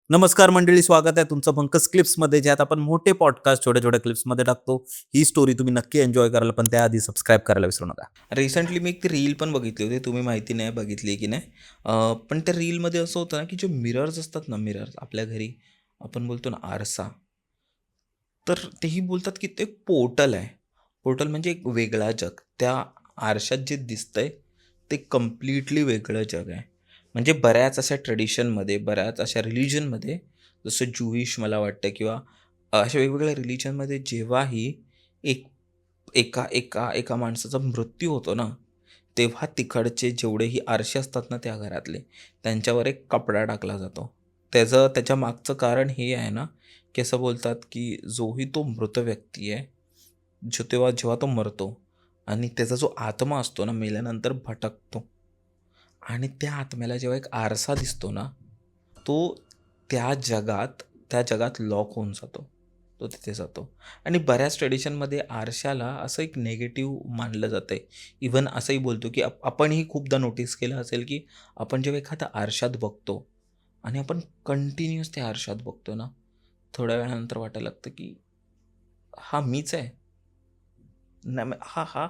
नमस्कार मंडळी, स्वागत आहे तुमचं पंकज क्लिप्समध्ये, ज्यात आपण मोठे पॉडकास्ट छोट्या छोट्या क्लिप्समध्ये टाकतो. ही स्टोरी तुम्ही नक्की एन्जॉय कराल, पण त्याआधी सबस्क्राईब करायला विसरू नका. रिसेंटली मी एक ती रील पण बघितली होती, तुम्ही माहिती नाही बघितली की नाही. पण त्या रीलमध्ये असं होतं ना की जे मिरर्स असतात ना, मिरर्स आपल्या घरी आपण बोलतो ना आरसा, तर तेही बोलतात की ते पोर्टल आहे. पोर्टल म्हणजे एक वेगळा जग. त्या आरशात जे दिसतंय ते कम्प्लिटली वेगळं जग आहे. म्हणजे बऱ्याच अशा ट्रेडिशनमध्ये, बऱ्याच अशा रिलिजनमध्ये, जसं ज्यूइश मला वाटतं किंवा अशा वेगवेगळ्या रिलिजनमध्ये जेव्हाही एक एका एका एका माणसाचा मृत्यू होतो ना, तेव्हा तिकडचे जेवढेही आरसे असतात ना त्या घरातले, त्यांच्यावर एक कपडा टाकला जातो. त्याच्या मागचं कारण हे आहे ना, की असं बोलतात की जोही तो मृत व्यक्ती आहे, जेव्हा तो मरतो आणि त्याचा जो आत्मा असतो ना, मेल्यानंतर भटकतो आणि त्या आत्म्याला जेव्हा एक आरसा दिसतो ना, तो त्या जगात त्या जगात लॉक होऊन जातो. तो तिथे जातो आणि बऱ्याच ट्रेडिशनमध्ये आरशाला असं एक निगेटिव्ह मानलं जातं आहे. इव्हन असंही बोलतो, की आपणही खूपदा नोटीस केलं असेल, की आपण जेव्हा एखाद्या आरशात बघतो आणि आपण कंटिन्यूअस त्या आरशात बघतो ना, थोड्या वेळानंतर वाटायला लागतं, की हा मीच आहे. नाही हा हा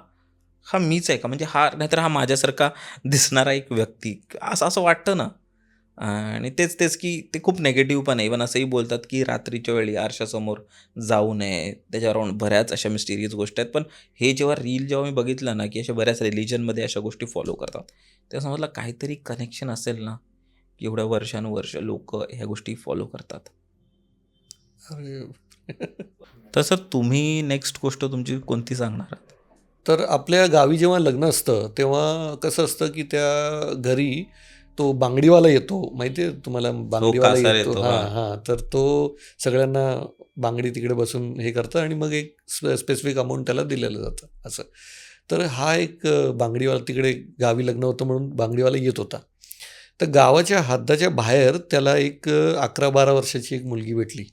हा मीच आहे का? म्हणजे हा नाहीतर हा माझ्यासारखा दिसणारा एक व्यक्ती, असं असं वाटतं ना. आणि तेच की ते खूप निगेटिव्ह पण आहे. इव्हन असंही बोलतात, की रात्रीच्या वेळी आरशासमोर जाऊ नये. त्याच्यावर बऱ्याच अशा मिस्टिरियस गोष्टी आहेत. पण हे जेव्हा मी बघितलं ना, की अशा बऱ्याच रिलिजनमध्ये अशा गोष्टी फॉलो करतात. तेव्हा समजलं काहीतरी कनेक्शन असेल ना, की एवढ्या वर्षानुवर्ष लोकं ह्या गोष्टी फॉलो करतात. अरे तसं तुम्ही नेक्स्ट गोष्ट तुमची कोणती सांगणार आहात? तर आपल्या गावी जेव्हा लग्न असतं तेव्हा कसं असतं की त्या घरी तो बांगडीवाला येतो, माहिती आहे तुम्हाला? हो, बांगडीवाला कासार येतो, येतो. हां हां. हां. तर तो सगळ्यांना बांगडी तिकडे बसून हे करतं आणि मग एक स्पेसिफिक अमाऊंट त्याला दिलेलं जातं असं. तर हा एक बांगडीवाला तिकडे गावी लग्न होतं म्हणून बांगडीवाला येत होता. तर गावाच्या हद्दाच्या बाहेर त्याला एक 11-12 वर्षाची एक मुलगी भेटली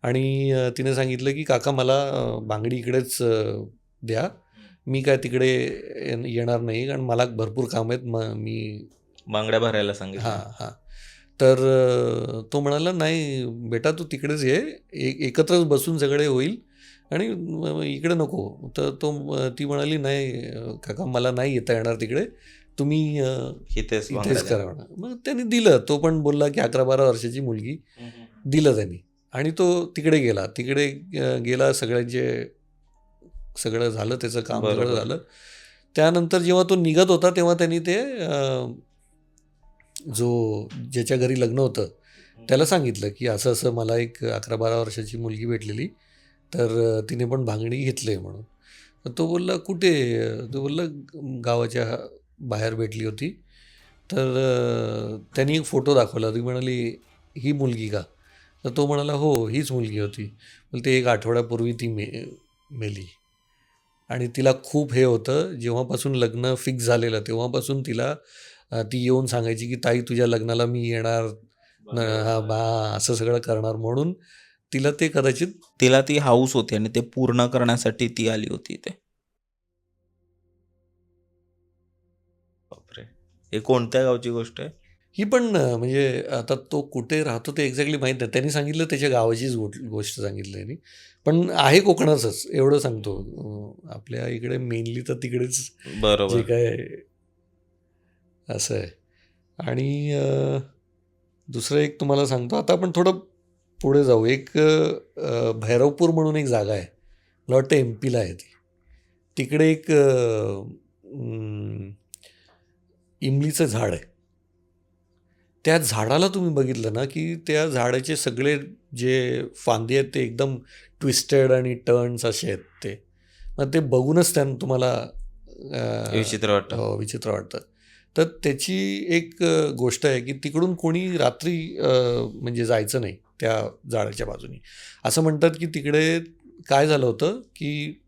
आणि तिने सांगितलं की काका मला बांगडी इकडेच द्या, मी काय तिकडे येणार नाही कारण मला भरपूर काम आहेत, मी बांगड्या भरायला हां सांगितल्या. हां. तर तो म्हणाला, "नाही बेटा, तू तिकडेच ये, एकत्रच बसून सगळे होईल आणि इकडे नको." तर ती म्हणाली, "नाही काका, मला नाही येता येणार तिकडे, तुम्ही इथेच बांगड्या इथेच द्या. करा." म्हणा. मग त्यांनी दिलं. तो पण बोलला की 11-12 वर्षाची मुलगी, हं, हं. दिलं त्यांनी आणि तो तिकडे गेला. तिकडे गेला, सगळं झालं, त्याचं काम सगळं बरोबर. झालं. त्यानंतर जेव्हा तो निघत होता तेव्हा त्यांनी ते ज्याच्या घरी लग्न होतं त्याला सांगितलं की असं असं मला एक 11-12 वर्षाची मुलगी भेटलेली, तर तिने पण भांगडी घेतली आहे म्हणून. तर तो बोलला, "कुठे?" तो बोलला, गावाच्या बाहेर भेटली होती." तर त्यांनी एक फोटो दाखवला. ती म्हणाली, "ही मुलगी का?" तर तो म्हणाला, "हो, हीच मुलगी होती." बोलते, "1 आठवड्यापूर्वी ती मेली." आणि तिला खूप हे होतं, जेव्हापासून लग्न फिक्स झालेलं तेव्हापासून तिला ती येऊन सांगायची की ताई, तुझ्या लग्नाला मी येणार, हां बा, असं सगळं करणार म्हणून तिला ते कदाचित. तिला ती हौस होती आणि ते पूर्ण करण्यासाठी ती आली होती इथे. बापरे! हे कोणत्या गावची गोष्ट आहे? ही पण म्हणजे आता तो कुठे राहतो ते एक्झॅक्टली माहीत नाही. त्यांनी सांगितलं त्याच्या गावाचीच गोष्ट सांगितली त्यांनी. पण आहे कोकणाचंच एवढं सांगतो. आपल्या इकडे मेनली तर तिकडेच जे बरोबर. काय असं आहे. आणि दुसरं एक तुम्हाला सांगतो. आता आपण थोडं पुढे जाऊ. एक भैरवपूर म्हणून एक जागा आहे. मला वाटतं MP ला आहे ती. तिकडे एक इमलीचं झाड आहे. त्या झाडाला तुम्ही बघितलं ना, की त्या झाडाचे सगळे जे फांदी आहेत ते एकदम ट्विस्टेड आणि टर्न्स असे आहेत ते. मग ते बघूनच तुम्हाला विचित्र वाटतं. विचित्र वाटतं. तर त्याची एक गोष्ट आहे, की तिकडून कोणी रात्री म्हणजे जायचं नाही त्या झाडाच्या बाजूनी. असं म्हणतात, की तिकडे काय झालं होतं, की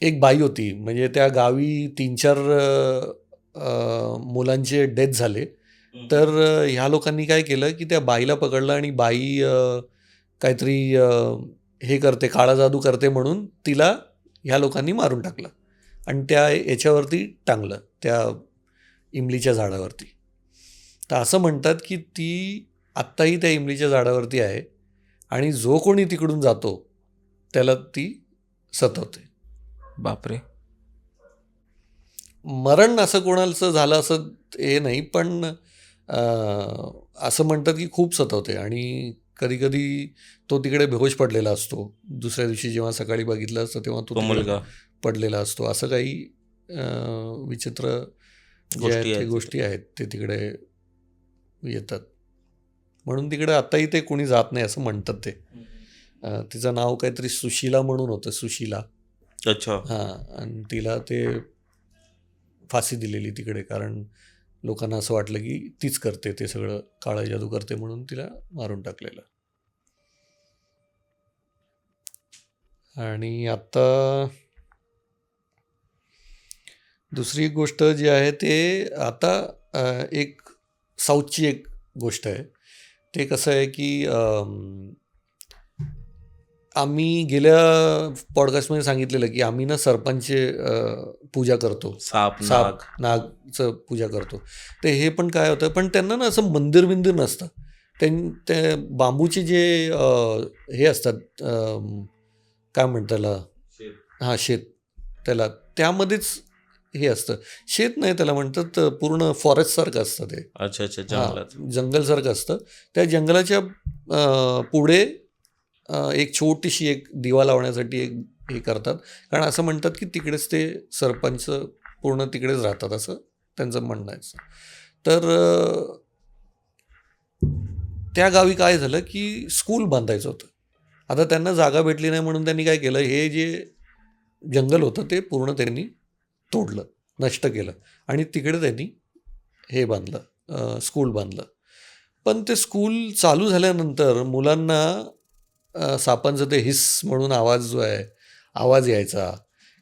एक बाई होती. म्हणजे त्या गावी 3-4 मुलांचे डेथ झाले. तर ह्या लोकांनी काय केलं, की त्या बाईला पकडलं आणि बाई काहीतरी हे करते, काळा जादू करते म्हणून तिला ह्या लोकांनी मारून टाकलं आणि त्या याच्यावरती टांगलं, त्या इमलीच्या झाडावरती. तर असं म्हणतात, की ती आत्ताही त्या इमलीच्या झाडावरती आहे आणि जो कोणी तिकडून जातो त्याला ती सतवते. बापरे. मरण असं कोणाचं झालं असं हे नाही, पण असं म्हणतात की खूप सतवते आणि कधी कधी तो तिकडे बेहोश पडलेला असतो. दुसऱ्या दिवशी जेव्हा सकाळी बघितलं असतं तेव्हा तो तो तिकडे मुलगा पडलेला असतो. असं काही विचित्र जे गोष्टी आहेत ते आहेत गोष्टी आहेत ते तिकडे येतात. म्हणून तिकडे आत्ताही ते कोणी जात नाही असं म्हणतात ते. तिचं नाव काहीतरी सुशीला म्हणून होतं, सुशीला. अच्छा. हां, आणि तिला ते फाशी दिलेली तिकडे, कारण लोकांना असं वाटलं की तीच करते ते सगळं, काळं जादू करते म्हणून तिला मारून टाकलेलं. आणि आता दुसरी एक गोष्ट जी आहे ते आता एक साऊथची एक गोष्ट आहे. ते कसं आहे की आम्ही गेल्या पॉडकास्टमध्ये सांगितलेलं की आम्ही ना सर्पांची पूजा करतो, साप साप नाग. नागचं पूजा करतो. ते हे पण काय होतं, पण त्यांना ना असं मंदिर बिंदिर नसतं. ते बांबूचे जे हे असतात, काय म्हणतात त्याला, हां शेत, त्याला त्यामध्येच हे असतं. शेत नाही त्याला म्हणतात, पूर्ण फॉरेस्टसारखं असतं ते. अच्छा अच्छा. हां, जंगलात. जंगलसारखं असतं. त्या जंगलाच्या पुढे एक छोटीशी एक दिवा लावण्यासाठी एक हे करतात, कारण असं म्हणतात की तिकडेच ते सरपंच पूर्ण तिकडेच राहतात असं त्यांचं म्हणणं आहे. तर त्या गावी काय झालं की स्कूल बांधायचं होतं. आता त्यांना जागा भेटली नाही म्हणून त्यांनी काय केलं, हे जे जंगल होतं ते पूर्ण त्यांनी तोडलं, नष्ट केलं आणि तिकडे त्यांनी हे बांधलं, स्कूल बांधलं. पण ते स्कूल चालू झाल्यानंतर मुलांना सापांचं ते हिस म्हणून आवाज जो आहे, आवाज यायचा,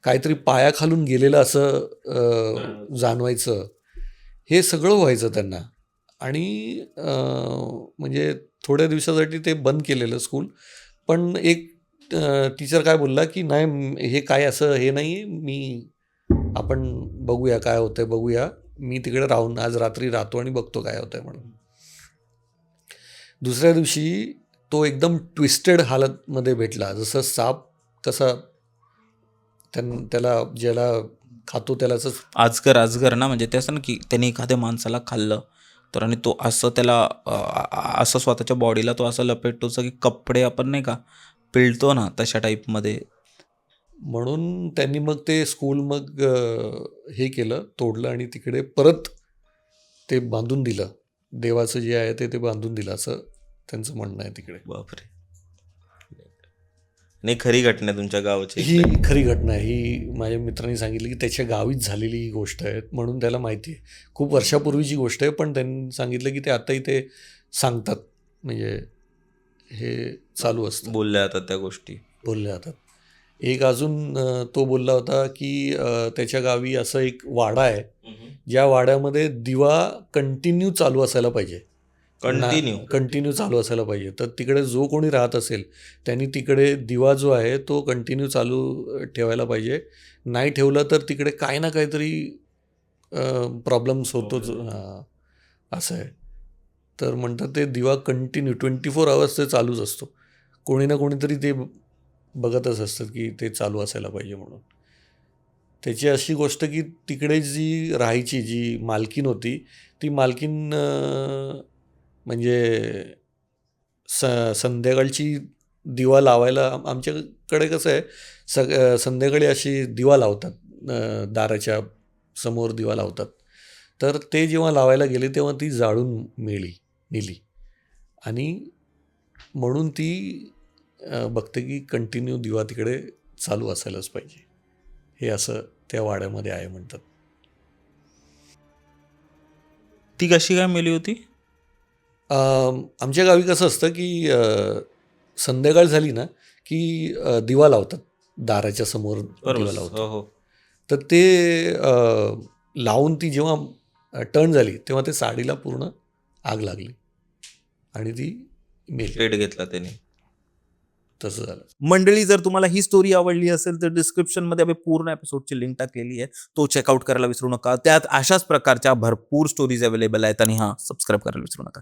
काहीतरी पायाखालून गेलेलं असं जाणवायचं. हे सगळं व्हायचं त्यांना. आणि म्हणजे थोड्या दिवसासाठी ते बंद केलेलं स्कूल. पण एक टीचर काय बोलला की नाही, हे काय असं हे नाही, आपण बघूया काय होतंय, बघूया, मी तिकडे राहून आज रात्री राहतो आणि बघतो काय होतंय म्हणून. दुसऱ्या दिवशी तो एकदम ट्विस्टेड हालतमध्ये भेटला, जसं साप कसा त्याला ज्याला खातो त्याला असं. अजगर ना, म्हणजे ते असं ना की त्याने एखाद्या माणसाला खाल्लं तर आणि तो असं त्याला असं स्वतःच्या बॉडीला तो असं लपेटतो की कपडे आपण नाही का पिळतो ना, तशा टाईपमध्ये. म्हणून त्यांनी मग ते स्कूल मग हे केलं, तोडलं आणि तिकडे परत ते बांधून दिलं. देवाचं जे आहे ते बांधून दिलं असं त्यांचं म्हणणं आहे तिकडे. बापरे. नाही, खरी घटना आहे तुमच्या गावाची. ही खरी घटना आहे. ही माझ्या मित्रांनी सांगितली की त्याच्या गावीच झालेली ही गोष्ट आहे, म्हणून त्याला माहिती आहे. खूप वर्षापूर्वीची गोष्ट आहे, पण त्यांनी सांगितलं की ते आताही ते सांगतात, म्हणजे हे चालू असतं, बोलल्या जातात त्या गोष्टी. बोलले जातात. एक अजून तो बोलला होता की त्याच्या गावी असं एक वाडा आहे, ज्या वाड्यामध्ये दिवा कंटिन्यू चालू असायला पाहिजे, कंटिन्यू चालू असायला पाहिजे. तर तिकडे जो कोणी राहत असेल त्यांनी तिकडे दिवा जो आहे तो कंटिन्यू चालू ठेवायला पाहिजे. नाही ठेवलं तर तिकडे काही ना काहीतरी प्रॉब्लेम्स होतोच. असं आहे. तर म्हणतात ते दिवा कंटिन्यू 24 आवर्स ते चालूच असतो. कोणी ना कोणीतरी ते बघतच असतात की ते चालू असायला पाहिजे म्हणून. त्याची अशी गोष्ट की तिकडे जी राहायची जी मालकीन होती, ती मालकीन म्हणजे संध्याकाळची दिवा लावायला, आमच्याकडे कसं आहे संध्याकाळी अशी दिवा लावतात, दाराच्या समोर दिवा लावतात. तर ते जेव्हा लावायला गेले तेव्हा ती जाळून नेली आणि म्हणून ती बघते की कंटिन्यू दिवा तिकडे चालू असायलाच पाहिजे. हे असं त्या वाड्यामध्ये आहे म्हणतात. ती कशी काय मेली होती? आमच्या गावी कसं असतं की संध्याकाळ झाली ना की दिवा लावतात, दाराच्या समोर दिवा लावतात. हो हो. तर ते लावून ती जेव्हा टर्न झाली तेव्हा ते साडीला पूर्ण आग लागली आणि ती मेली. पेट घेतला त्याने. तसं झालं. मंडळी, जर तुम्हाला ही स्टोरी आवडली असेल तर डिस्क्रिप्शनमध्ये आम्ही पूर्ण एपिसोडची लिंक टाकलेली आहे, तो चेकआउट करायला विसरू नका. त्यात अशाच प्रकारच्या भरपूर स्टोरीज अवेलेबल आहेत आणि सबस्क्राईब करायला विसरू नका.